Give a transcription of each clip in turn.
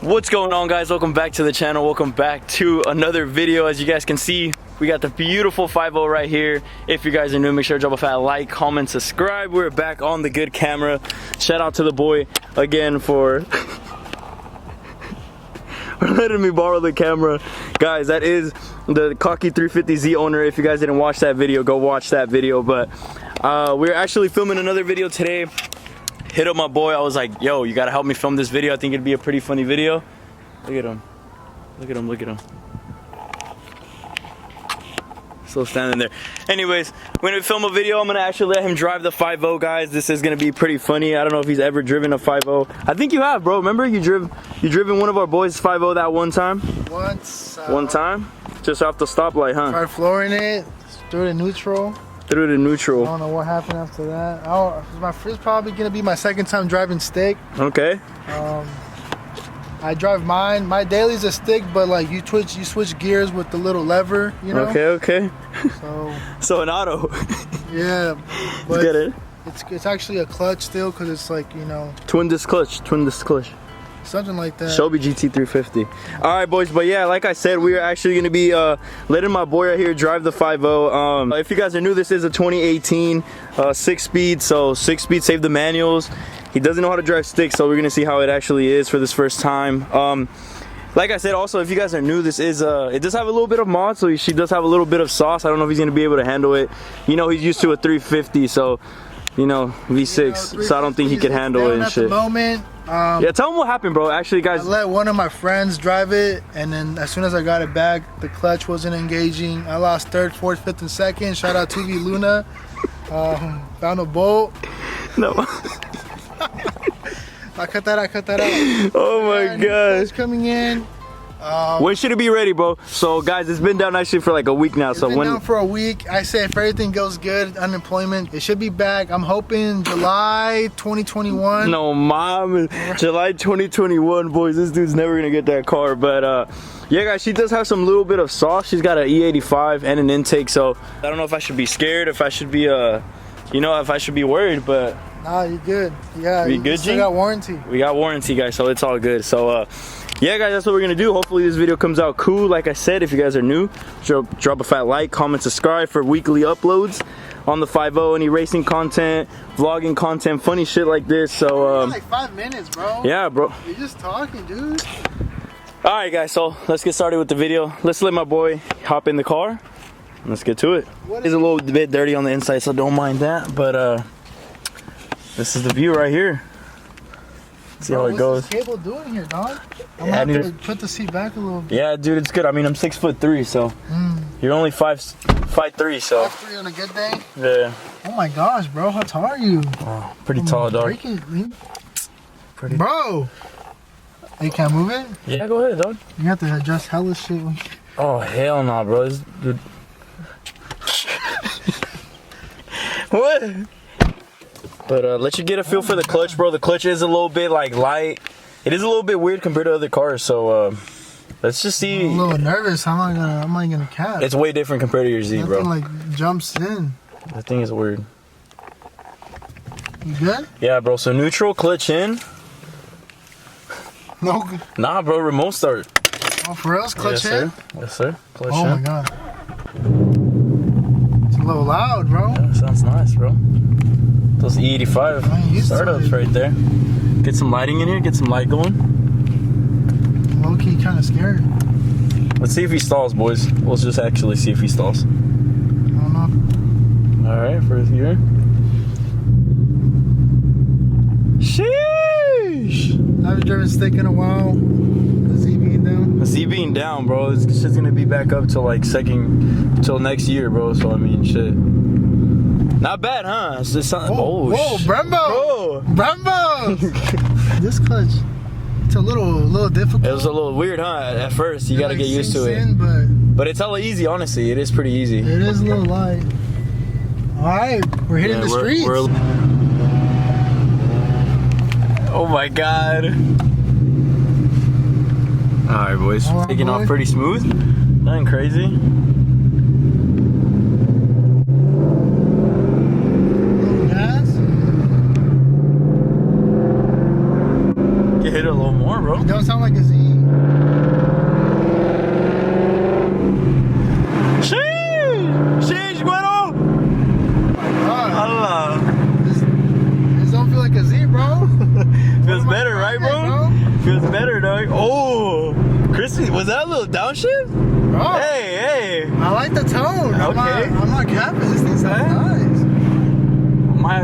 What's going on, guys? Welcome back to the channel. Welcome back to another video. As you guys can see, we got the beautiful 5.0 right here. If you guys are new, make sure to drop a fat like, comment, subscribe. We're back on the good camera. Shout out to the boy again for letting me borrow the camera. Guys, that is the Cocky 350Z owner. If you guys didn't watch that video, go watch that video. But we're actually filming another video today. Hit up my boy. I was like, yo, you gotta help me film this video. I think it'd be a pretty funny video. Look at him. Look at him. Look at him. Still standing there. Anyways, when we film a video, I'm gonna actually let him drive the 5.0, guys. This is gonna be pretty funny. I don't know if he's ever driven a 5.0. I think you have, bro. Remember you driven one of our boys' 5.0 that one time? Once. One time? Just off the stoplight, huh? Tried flooring it, threw it in neutral. Through the neutral. I don't know what happened after that. It's probably gonna be my second time driving stick. Okay. I drive mine. My daily's a stick, but like you switch gears with the little lever, you know. Okay. So an auto. Yeah. But Get it. It's actually a clutch still, cause it's like, you know. Twin disc clutch. Something like that. Shelby GT350. All right, boys, but yeah, like I said, we are actually going to be letting my boy right here drive the 5.0. If you guys are new, this is a 2018 6-speed, so 6-speed, save the manuals. He doesn't know how to drive stick, so we're going to see how it actually is for this first time. Like I said, also, if you guys are new, this is it does have a little bit of mod, so she does have a little bit of sauce. I don't know if he's going to be able to handle it. You know, he's used to a 350, so, you know, V6, so I don't think he can handle it and shit. At the moment. Yeah, tell him what happened, bro. Actually, guys, I let one of my friends drive it, and then as soon as I got it back, the clutch wasn't engaging. I lost third, fourth, fifth, and second. Shout out to V Luna. Found a bolt. No. I cut that out. Oh my god. It's coming in. When should it be ready, bro? So guys, it's been down actually for like a week now. It's been down for a week. I say if everything goes good, unemployment, it should be back. I'm hoping July 2021. No, mom, July 2021, boys. This dude's never gonna get that car. But yeah, guys, she does have some little bit of sauce. She's got an E85 and an intake. So I don't know if I should be scared, if I should be you know, if I should be worried, but nah, you good. Yeah, we good, G? We got warranty. We got warranty, guys, so it's all good. So yeah, guys, that's what we're gonna do. Hopefully this video comes out cool. Like I said, if you guys are new, drop a fat like, comment, subscribe for weekly uploads on the 5.0, any racing content, vlogging content, funny shit like this. So like 5 minutes, bro. Yeah, bro, you're just talking, dude. All right, guys, so let's get started with the video. Let's let my boy hop in the car. Let's get to it. It's a little bit dirty on the inside, so don't mind that. But this is the view right here. See how it goes. What's this cable doing here, dog? I'm gonna have to put the seat back a little bit. Yeah, dude, it's good. I mean, I'm 6'3", so you're only 5'3", so 5'3" on a good day. Yeah. Oh my gosh, bro, how tall are you? Oh, pretty tall, dog. Break it, pretty. Bro, you can't move it? Yeah, go ahead, dog. You have to adjust hella shit. Oh hell no, bro. Dude. What? But let you get a feel for the clutch, bro. The clutch is a little bit like light. It is a little bit weird compared to other cars, so let's just see. I'm a little nervous. How am I gonna catch? It's way different compared to your Z, bro. Nothing like jumps in. That thing is weird. You good? Yeah, bro. So neutral, clutch in. No. Nah, bro. Remote start. Oh, for real? Clutch in? Yes, sir. Clutch in. Oh my god. It's a little loud, bro. Yeah, sounds nice, bro. Those E85 startups right there. Get some lighting in here, get some light going. Low-key kind of scared. Let's see if he stalls, boys. We'll just actually see if he stalls. I don't know. Alright, first gear. Sheesh! I haven't driven stick in a while. The Z being down. The Z being down, bro. It's just gonna be back up till like till next year, bro. So I mean, shit. Not bad, huh? It's just something. Whoa, Brembo! Brembo! This clutch, it's a little difficult. It was a little weird, huh? At first, you gotta get used to it. But it's hella easy, honestly. It is pretty easy. It is a little light. All right, we're hitting the streets. Oh my god! All right, boys. All right, taking off pretty smooth. Nothing crazy. can hit it a little more, bro. It don't sound like a Z. Sheesh, bueno. Allah. This don't feel like a Z, bro. Feels better, right, bro? Feels better, dog. Oh, Crispy, was that a little downshift? Bro. Hey. I like the tone. Okay. I'm not capping. This thing sounds nice.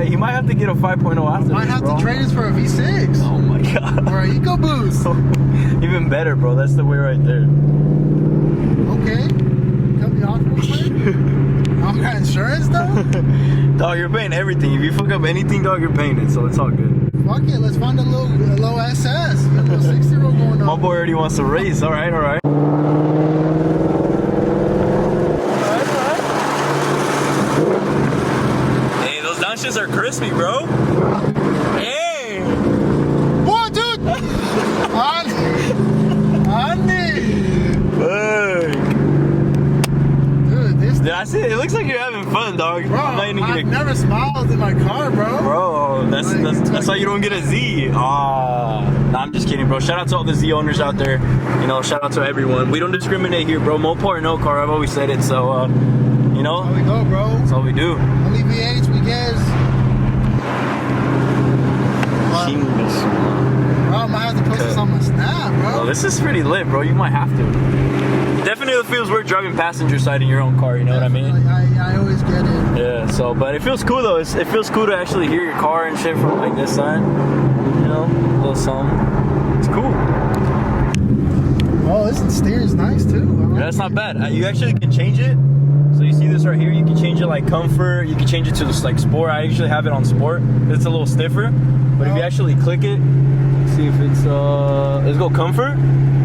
He might have to get a 5.0 after Might this, have bro. to trade this for a V6. Oh my god. Or an EcoBoost. Even better, bro. That's the way right there. Okay. Cut me off real quick. I got insurance though? Dog, you're paying everything. If you fuck up anything, dog, you're paying it, so it's all good. Fuck it, let's find a low SS. You got a little 60-year-old going on. My boy already wants to race. All right. Hey, those downshifts are crispy, bro. Hey! What, dude? Andy! Fuck. Dude, this Did I see it? It looks like you're having fun, dog. bro, I'm not even I've gonna... never smiled in my car, bro. Bro, that's why you don't get a Z. Nah, I'm just kidding, bro. Shout out to all the Z owners out there. You know, shout out to everyone. We don't discriminate here, bro. Mopar or no car, I've always said it. So, you know, There we go, bro. that's all we do. Only V8s we guess. Chingus. Bro, I might have to post this on my snap, bro. Oh, this is pretty lit, bro. You might have to. Definitely feels weird driving passenger side in your own car, you know what I mean? I always get it. Yeah, so, but it feels cool though. It feels cool to actually hear your car and shit from like this side. You know, a little something. It's cool. Oh, this steer is nice too. Yeah, that's not bad. You actually can change it. So you see this right here, you can change it like comfort, you can change it to this like sport. I usually have it on sport. It's a little stiffer. But if you actually click it, see if it's let's go comfort.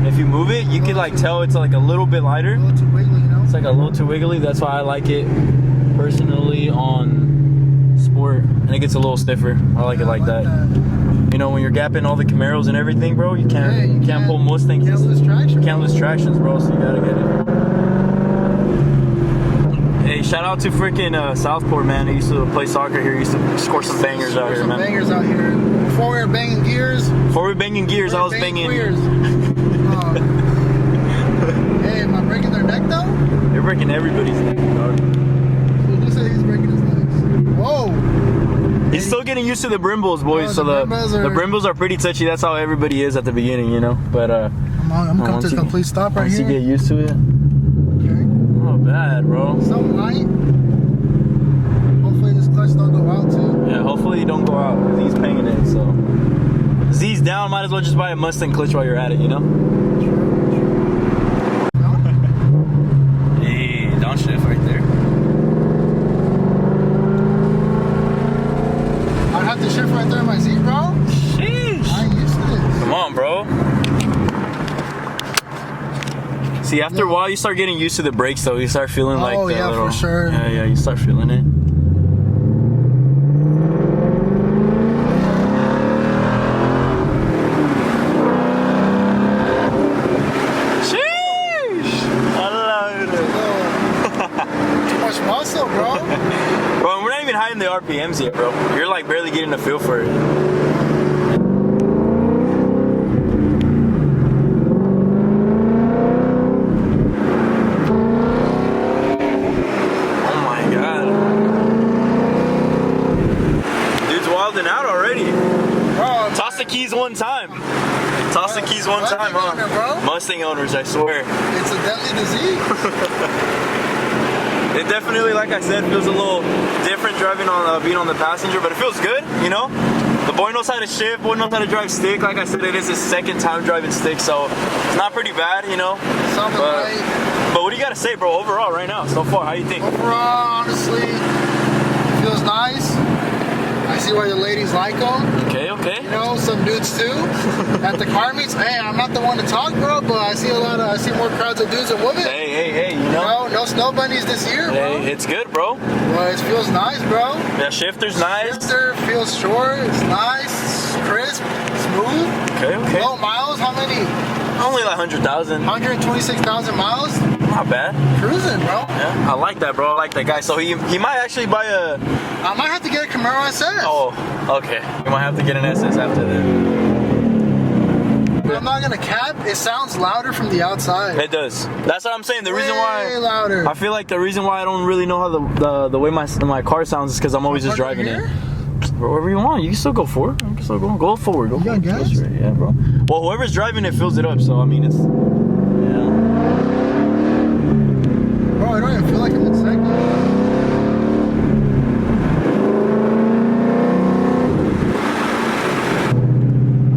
If you move it, you can like tell it's like a little bit lighter. A little too wiggly, you know? It's like a little too wiggly. That's why I like it personally on sport. And it gets a little stiffer. I like it like that. You know, when you're gapping all the Camaros and everything, bro, you can't pull Mustangs. Can't lose traction. Can't lose tractions, bro, so you gotta get it. Hey, shout out to freaking Southport, man. I used to play soccer here. I used to score some bangers out here, man. Bangers out here. Before we were banging gears. Before we were banging gears, I was banging. Queers. Hey, am I breaking their neck though? You're breaking everybody's neck, dog. Who said he's breaking his legs? Whoa! He's still getting used to the Brimbles, boys. So the Brimbles are pretty touchy. That's how everybody is at the beginning, you know. But I'm coming to a complete stop right once here. you get used to it, Okay. not bad, bro. Something light. Hopefully this clutch don't go out too. Yeah, hopefully you don't go out because he's paying it. So Z's down. Might as well just buy a Mustang clutch while you're at it, you know. Hey, downshift right there. I'd have to shift right there in my Z, bro. Sheesh. I ain't used to this. Come on, bro. See, after a while, you start getting used to the brakes, though. You start feeling like Oh, the yeah, little, for sure. Yeah, you start feeling it. Sheesh! I love it. Too much muscle, bro. Bro, we're not even high in the RPMs yet, bro. You're like barely getting a feel for it. Oh my god. Dude's wilding out already. Bro, Toss the keys one time. Toss the keys one Mustang time, huh? owner, bro. Mustang owners, I swear. it's a deadly disease. It definitely, like I said, feels a little different driving on being on the passenger, but it feels good, you know? The boy knows how to shift, boy knows how to drive stick. Like I said, it is his second time driving stick, so it's not pretty bad, you know? Something light. But what do you got to say, bro, overall right now, so far? How you think? Overall, honestly, it feels nice. I see why the ladies like them. Okay, okay. You know, some dudes too. At the car meets, hey, I'm not the one to talk, bro, but I see more crowds of dudes and women. Hey, you know? No, no snow bunnies this year, bro. Hey, it's good, bro. Well, it feels nice, bro. Yeah, shifter's nice. Shifter feels short. It's nice, it's crisp, smooth. Okay. Low miles, how many? Only like 100,000. 126,000 miles. Not bad. Cruising, bro. Yeah, I like that, bro. I like that guy. So he might actually buy a... I might have to get a Camaro SS. Oh, okay. You might have to get an SS after that. bit. I'm not gonna cap. It sounds louder from the outside. It does. That's what I'm saying. The reason why Way louder. I feel like the reason why I don't really know how the way my car sounds is because I'm always just driving it. Wherever you want, you can still go forward. You can still go forward. Go forward. Gas? Yeah, bro. Well, whoever's driving it fills it up. So I mean, it's yeah. Bro, I don't even feel like I'm in second.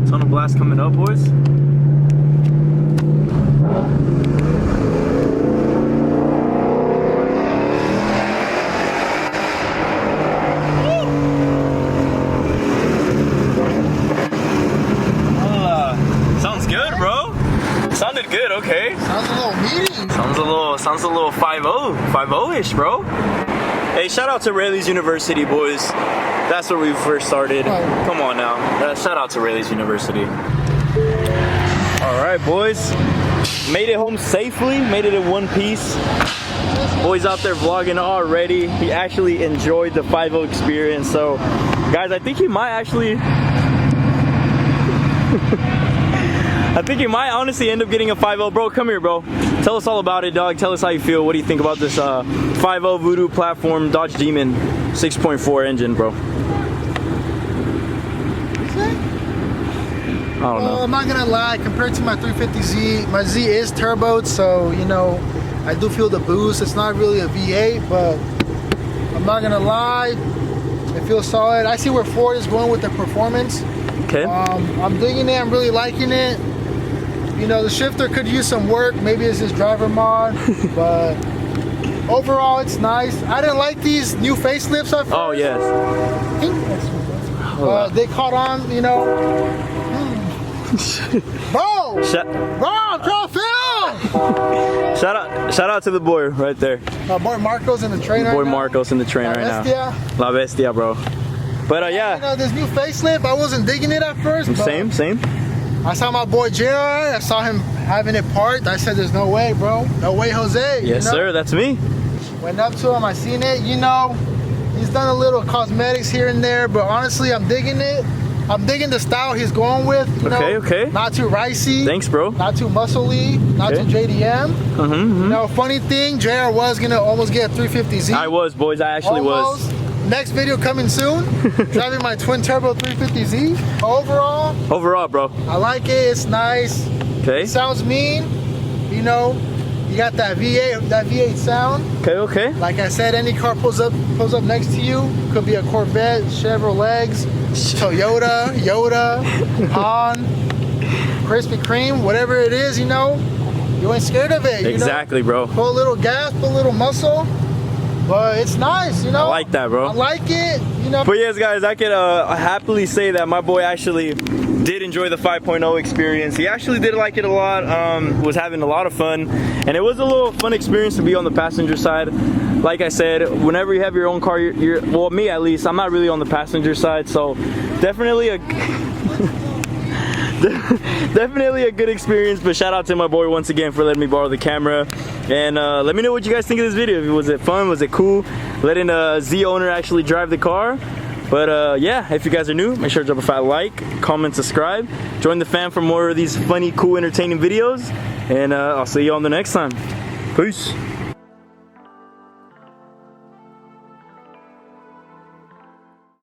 Ton of blast coming up, boys. Sounds good, bro. Sounded good, okay. Sounds a little meaty. Sounds a little 5-0-ish, bro. Hey, shout out to Rayleigh's University, boys. That's where we first started. Come on now. Shout out to Rayleigh's University. All right, boys. Made it home safely. Made it in one piece. Boys out there vlogging already. He actually enjoyed the 5-0 experience. So, guys, I think he might actually... I think you might honestly end up getting a 5.0. Bro, come here, bro. Tell us all about it, dog. Tell us how you feel. What do you think about this 5.0 Voodoo platform Dodge Demon 6.4 engine, bro? I don't know. I'm not gonna lie, compared to my 350Z, my Z is turboed, so you know, I do feel the boost. It's not really a V8, but I'm not gonna lie, it feels solid. I see where Ford is going with the performance. Okay. I'm digging it, I'm really liking it. You know, the shifter could use some work, maybe it's just driver mod, but overall it's nice. I didn't like these new facelifts at first. Oh, yes. They caught on, you know. Bro! Bro, I'm trying to film! Shout out to the boy right there. My boy Marco's in the train right now. Boy Marcos in the train right now. La Bestia, bro. But yeah. You know, this new facelift, I wasn't digging it at first. Same. I saw my boy JR, I saw him having it parked. I said, there's no way, bro. No way, Jose. Yes, you know? sir, that's me. Went up to him, I seen it, you know. He's done a little cosmetics here and there, but honestly, I'm digging it. I'm digging the style he's going with, you know. Okay. Not too ricey. Thanks, bro. Not too muscly, not too JDM. You know, funny thing, JR was gonna almost get a 350Z. I was, boys, I actually was. Next video coming soon. Driving my twin turbo 350Z. Overall, bro. I like it, it's nice. Okay. It sounds mean, you know. You got that V8 sound. Okay. Like I said, any car pulls up next to you. Could be a Corvette, Chevrolet, Toyota, Yoda, Han, Krispy Kreme, whatever it is, you know. You ain't scared of it. Exactly, you know? bro. Put a little gas, put a little muscle. But it's nice, you know. I like that, bro. I like it, you know. But yes, guys, I can happily say that my boy actually did enjoy the 5.0 experience. He actually did like it a lot. Was having a lot of fun, and it was a little fun experience to be on the passenger side. Like I said, whenever you have your own car, well, me at least, I'm not really on the passenger side, so definitely a good experience. But shout out to my boy once again for letting me borrow the camera, and let me know what you guys think of this video. Was it fun? Was it cool letting a Z owner actually drive the car? But yeah, if you guys are new, make sure to drop a fat like, comment, subscribe, join the fam for more of these funny, cool, entertaining videos, and I'll see you on the next time. Peace.